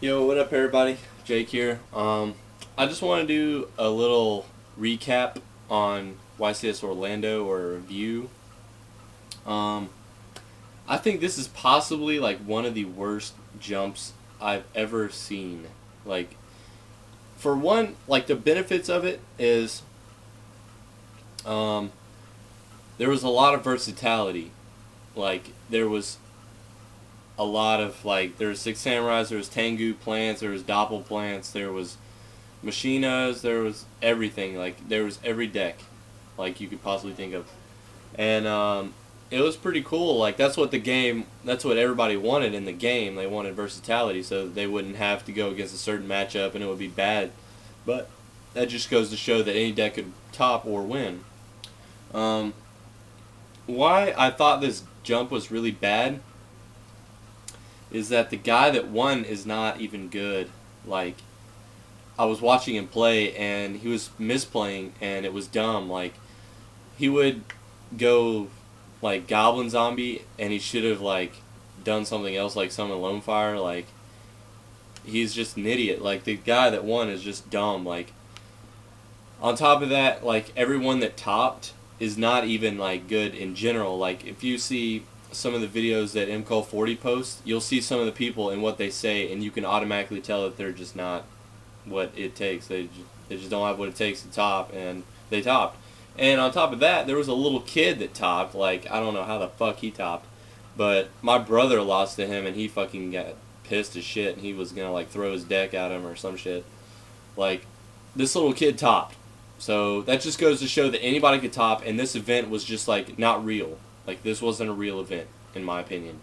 Yo, what up, everybody? Jake here. I just want to do a little recap on YCS Orlando or review. Um, I think this is possibly like one of the worst jumps I've ever seen. Like, for one, like the benefits of it is, um, there was a lot of versatility. Like, there was a lot of like there was six samurais, there was Tengu plants, there was Doppel plants, there was Machinas, there was everything. Like there was every deck like you could possibly think of, and it was pretty cool. Like that's what everybody wanted in the game. They wanted versatility, so that they wouldn't have to go against a certain matchup and it would be bad. But that just goes to show that any deck could top or win. Um, why I thought this jump was really bad is that the guy that won is not even good. Like, I was watching him play and he was misplaying and it was dumb. Like, he would go like Goblin Zombie and he should have like done something else like summon Lone Fire. Like, he's just an idiot. Like, the guy that won is just dumb. Like, on top of that, like everyone that topped is not even like good in general. Like, if you see some of the videos that MCall40 posts, you'll see some of the people and what they say, and you can automatically tell that they're just not what it takes. They just don't have what it takes to top, and they topped. And on top of that, there was a little kid that topped. Like, I don't know how the fuck he topped, but my brother lost to him, and he fucking got pissed as shit, and he was gonna like throw his deck at him or some shit. Like, this little kid topped. So that just goes to show that anybody could top, and this event was just like not real. Like, this wasn't a real event, in my opinion.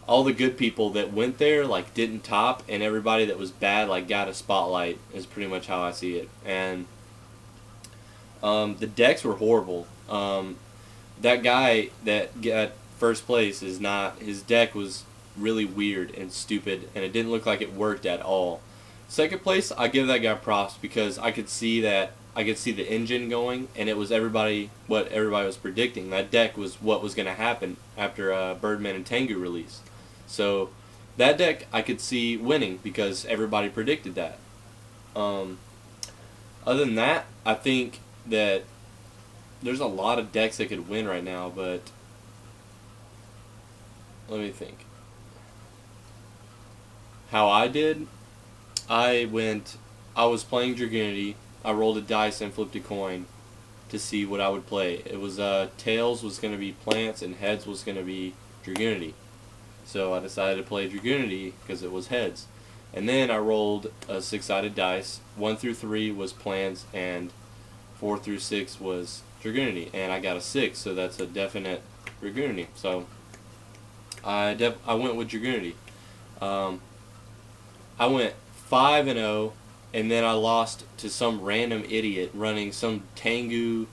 All the good people that went there like didn't top, and everybody that was bad like got a spotlight. Is pretty much how I see it. And the decks were horrible. That guy that got first place is not. His deck was really weird and stupid, and it didn't look like it worked at all. Second place, I give that guy props because I could see the engine going, and it was what everybody was predicting. That deck was what was going to happen after Birdman and Tengu release. So that deck I could see winning because everybody predicted that. Other than that, I think that there's a lot of decks that could win right now, but let me think. How I did, I was playing Dragunity. I rolled a dice and flipped a coin to see what I would play. It was tails was going to be plants and heads was going to be Dragunity. So I decided to play Dragunity because it was heads. And then I rolled a six-sided dice. 1 through 3 was plants and 4 through 6 was Dragunity. And I got a 6, so that's a definite Dragunity. So I went with Dragunity. I went 5-0. And then I lost to some random idiot running some Tengu,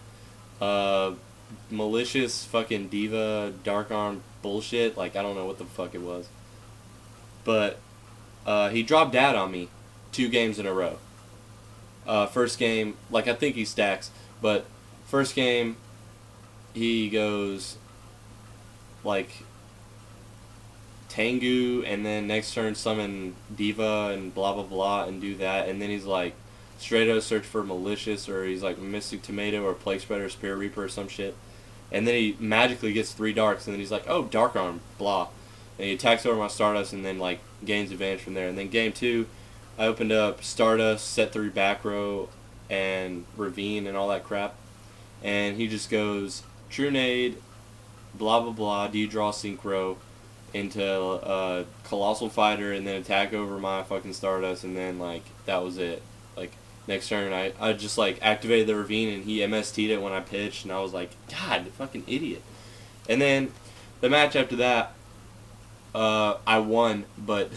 malicious fucking diva dark arm bullshit. Like, I don't know what the fuck it was. But he dropped dad on me 2 games in a row. First game, like, I think he stacks, but first game he goes like Tengu, and then next turn summon Diva and blah blah blah and do that, and then he's like straight out search for Malicious, or he's like Mystic Tomato or Plague Spreader, Spirit Reaper or some shit, and then he magically gets 3 darks, and then he's like, oh, Dark Arm, blah, and he attacks over my Stardust and then like gains advantage from there. And then game 2, I opened up Stardust, set 3 back row, and Ravine and all that crap, and he just goes True Nade, blah blah blah, do you draw Synchro into Colossal Fighter, and then attack over my fucking Stardust, and then like that was it. Like, next turn I just like activated the Ravine, and he MST'd it when I pitched, and I was like, God, fucking idiot. And then the match after that, I won, but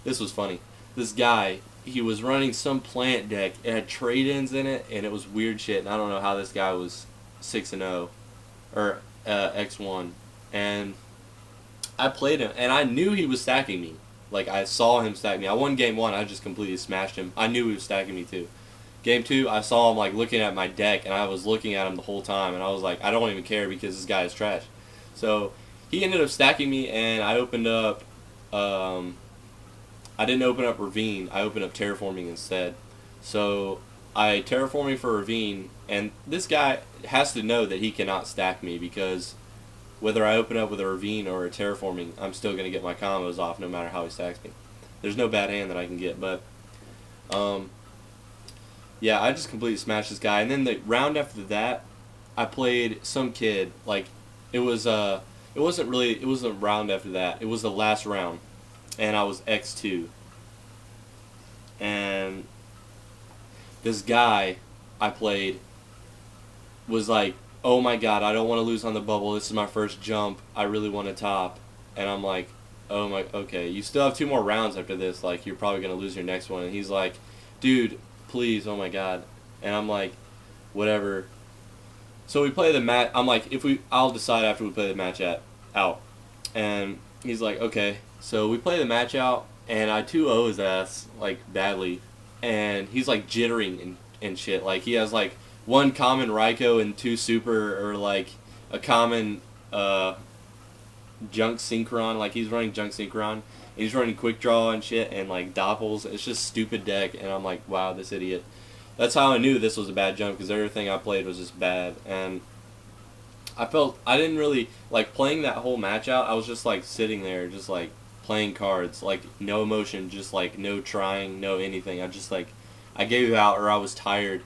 this was funny. This guy, he was running some plant deck. It had trade-ins in it, and it was weird shit, and I don't know how this guy was 6-0 or X1. And I played him, and I knew he was stacking me. Like, I saw him stack me. I won game 1, I just completely smashed him. I knew he was stacking me too. Game 2, I saw him like looking at my deck, and I was looking at him the whole time, and I was like, I don't even care because this guy is trash. So he ended up stacking me, and I opened up I didn't open up Ravine. I opened up Terraforming instead. So I terraforming for Ravine, and this guy has to know that he cannot stack me, because whether I open up with a Ravine or a Terraforming, I'm still going to get my combos off no matter how he stacks me. There's no bad hand that I can get, but yeah, I just completely smashed this guy. And then the round after that, I played some kid. Like, it wasn't a round after that. It was the last round, and I was X2. And this guy I played was like, oh my god, I don't want to lose on the bubble. This is my first jump. I really want to top. And I'm like, oh my, okay, you still have 2 more rounds after this. Like, you're probably going to lose your next one. And he's like, dude, please, oh my god. And I'm like, whatever. So we play the match. I'm like, I'll decide after we play the match out. And he's like, okay. So we play the match out, and I 2-0 his ass, like, badly. And he's like jittering and shit. Like, he has like 1 common Raikou and 2 super, or like a common junk synchron. Like, he's running junk synchron. He's running quick draw and shit, and like doppels. It's just stupid deck, and I'm like, wow, this idiot. That's how I knew this was a bad jump, because everything I played was just bad. And I didn't really like playing that whole match out. I was just like sitting there, just like playing cards, like no emotion, just like no trying, no anything. I gave out, or I was tired.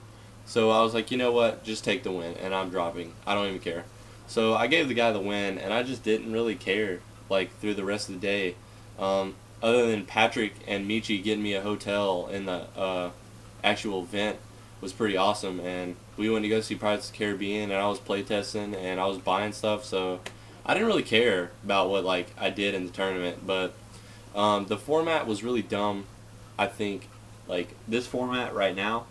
So I was like, you know what, just take the win, and I'm dropping. I don't even care. So I gave the guy the win, and I just didn't really care, like, through the rest of the day. Other than Patrick and Michi getting me a hotel in the actual event was pretty awesome, and we went to go see Pirates of the Caribbean, and I was playtesting, and I was buying stuff, so I didn't really care about what like I did in the tournament. But the format was really dumb. I think like this format right now,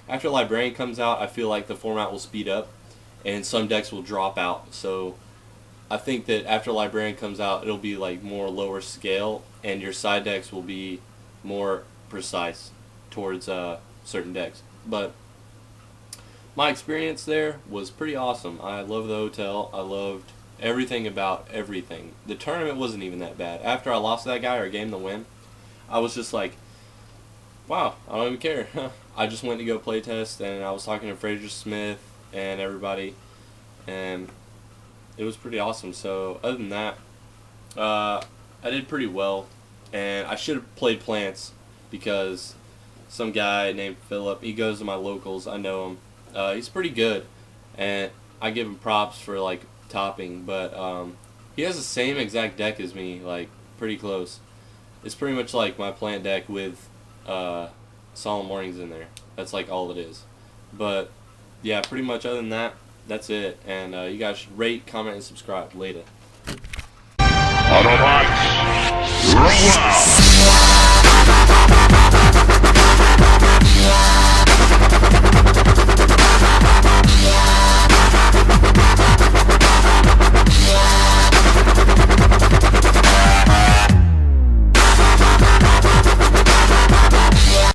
after Librarian comes out, I feel like the format will speed up and some decks will drop out. So I think that after Librarian comes out, it'll be like more lower scale, and your side decks will be more precise towards certain decks. But my experience there was pretty awesome. I loved the hotel. I loved everything about everything. The tournament wasn't even that bad. After I lost to that guy or gained the win, I was just like, wow, I don't even care. I just went to go play test, and I was talking to Fraser Smith and everybody, and it was pretty awesome. So other than that, I did pretty well, and I should have played Plants, because some guy named Philip, he goes to my locals, I know him. He's pretty good, and I give him props for like topping, but he has the same exact deck as me, like pretty close. It's pretty much like my Plant deck with Solemn Warnings in there. That's like all it is. But yeah, pretty much other than that, that's it. And you guys should rate, comment, and subscribe. Later. Autobots, roll out!